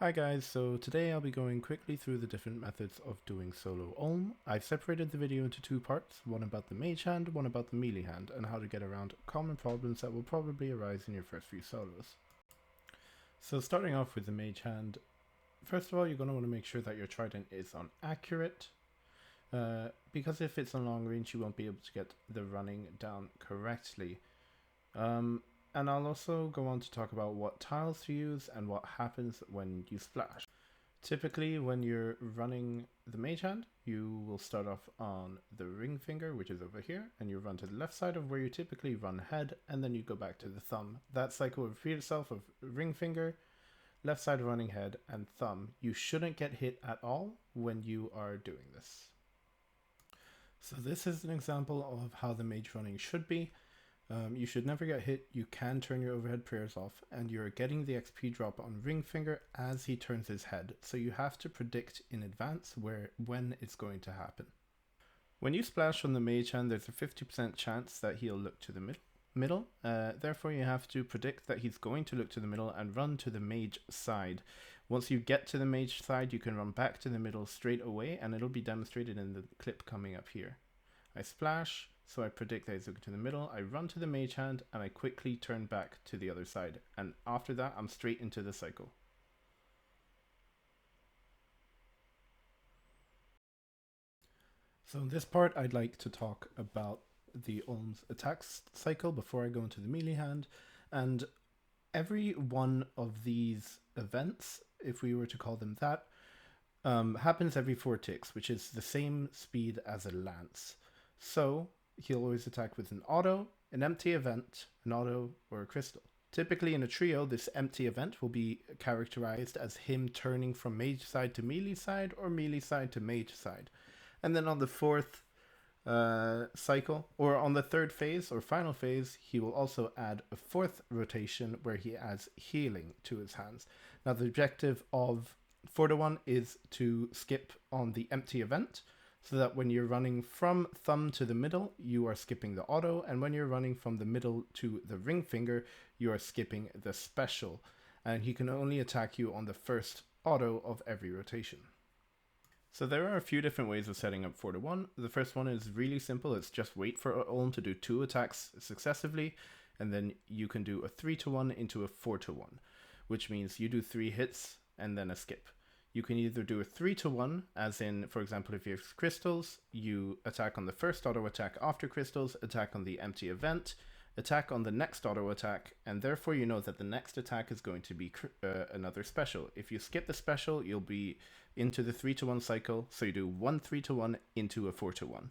Hi guys, so today I'll be going quickly through the different methods of doing Solo Olm. I've separated the video into two parts, one about the mage hand, one about the melee hand, and how to get around common problems that will probably arise in your first few solos. So starting off with the mage hand, first of all you're going to want to make sure that your trident is on accurate, because if it's on long range you won't be able to get the running down correctly. And I'll also go on to talk about what tiles to use and what happens when you splash. Typically, when you're running the mage hand, you will start off on the ring finger, which is over here, and you run to the left side of where you typically run head, and then you go back to the thumb. That cycle will repeat itself of ring finger, left side running head, and thumb. You shouldn't get hit at all when you are doing this. So this is an example of how the mage running should be. You should never get hit, you can turn your overhead prayers off, and you're getting the XP drop on ring finger as he turns his head, so you have to predict in advance when it's going to happen. When you splash on the mage hand, there's a 50% chance that he'll look to the middle. Therefore you have to predict that he's going to look to the middle and run to the mage side. Once you get to the mage side, you can run back to the middle straight away, and it'll be demonstrated in the clip coming up here. I splash, so I predict that he's looking to the middle, I run to the mage hand, and I quickly turn back to the other side. And after that, I'm straight into the cycle. So in this part, I'd like to talk about the Olm's attack cycle before I go into the melee hand. And every one of these events, if we were to call them that, happens every 4 ticks, which is the same speed as a lance. So he'll always attack with an auto, an empty event, an auto, or a crystal. Typically in a trio, this empty event will be characterized as him turning from mage side to melee side or melee side to mage side. And then on the fourth cycle, or on the third phase or final phase, he will also add a fourth rotation where he adds healing to his hands. Now the objective of 4-1 is to skip on the empty event, so that when you're running from thumb to the middle, you are skipping the auto, and when you're running from the middle to the ring finger, you are skipping the special, and he can only attack you on the first auto of every rotation. So there are a few different ways of setting up 4-1. The first one is really simple, it's just wait for Olm to do 2 attacks successively, and then you can do a 3-1 into a 4-1, which means you do 3 hits and then a skip. You can either do a 3-1, as in, for example, if you have crystals, you attack on the first auto attack after crystals, attack on the empty event, attack on the next auto attack, and therefore you know that the next attack is going to be another special. If you skip the special, you'll be into the 3-1 cycle, so you do 1 3-1 into a 4-1.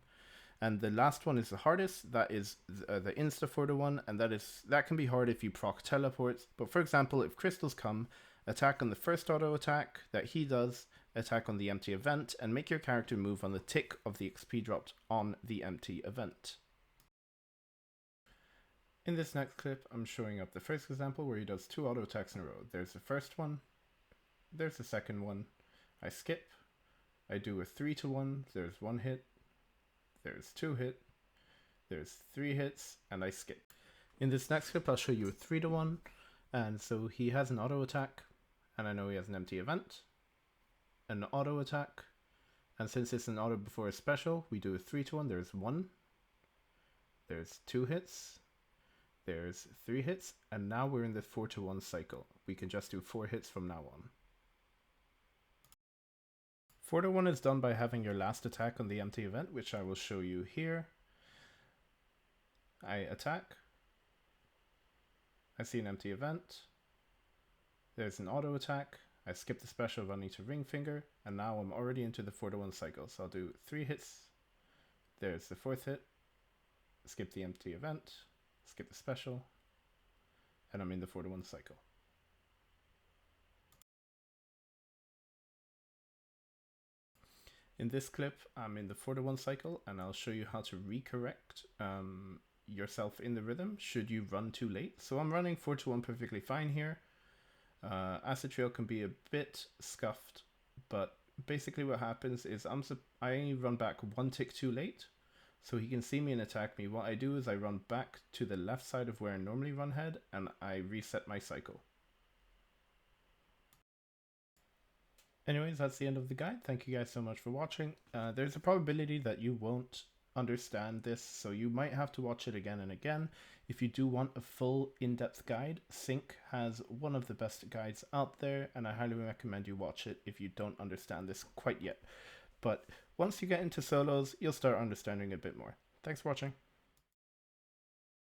And the last one is the hardest, that is the insta 4-1, and that can be hard if you proc teleports. But for example, if crystals come, attack on the first auto attack that he does, attack on the empty event, and make your character move on the tick of the XP dropped on the empty event. In this next clip, I'm showing up the first example where he does 2 auto attacks in a row. There's the first one, there's the second one, I skip, I do a 3-1, there's 1 hit, there's 2 hit, there's 3 hits, and I skip. In this next clip, I'll show you a 3-1, and so he has an auto attack, and I know he has an empty event, an auto attack, and since it's an auto before a special, we do a 3-1, there's 1, there's 2 hits, there's 3 hits, and now we're in the 4-1 cycle. We can just do 4 hits from now on. 4-1 is done by having your last attack on the empty event, which I will show you here. I attack, I see an empty event, there's an auto attack, I skip the special running to ring finger, and now I'm already into the 4-1 cycle. So I'll do 3 hits, there's the 4th hit, skip the empty event, skip the special, and I'm in the 4-1 cycle. In this clip, I'm in the 4-1 cycle, and I'll show you how to recorrect yourself in the rhythm should you run too late. So I'm running 4-1 perfectly fine here. Acid Trail can be a bit scuffed, but basically what happens is I run back 1 tick too late, so he can see me and attack me. What I do is I run back to the left side of where I normally run head, and I reset my cycle. Anyways, that's the end of the guide. Thank you guys so much for watching. There's a probability that you won't understand this, so you might have to watch it again and again. If you do want a full in-depth guide, synq has one of the best guides out there, and I highly recommend you watch it if you don't understand this quite yet. But once you get into solos, you'll start understanding a bit more. Thanks for watching.